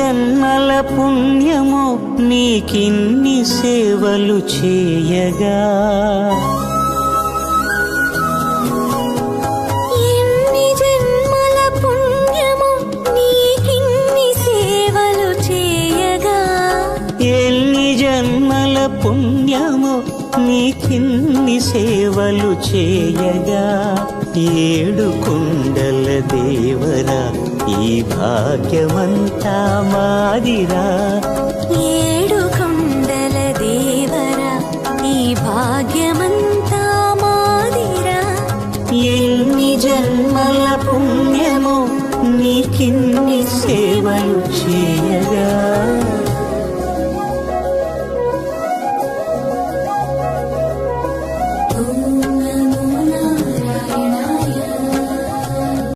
జన్మల పుణ్యమో నీకిన్ని సేవలు చేయగా, ఎన్ని జన్మల పుణ్యమో నీకిన్ని సేవలు చేయగా, ఎన్ని జన్మల పుణ్యమో నీకిన్ని సేవలు చేయగా, ఏడు కొండల దేవరా ఈ భాగ్యమంతా మాదిరా, ఏడు కొండల దేవరా ఈ భాగ్యమంతా మాదిరా, ఎన్ని జన్మల పుణ్యమో నీకిన్ని సేవలు చేయగా.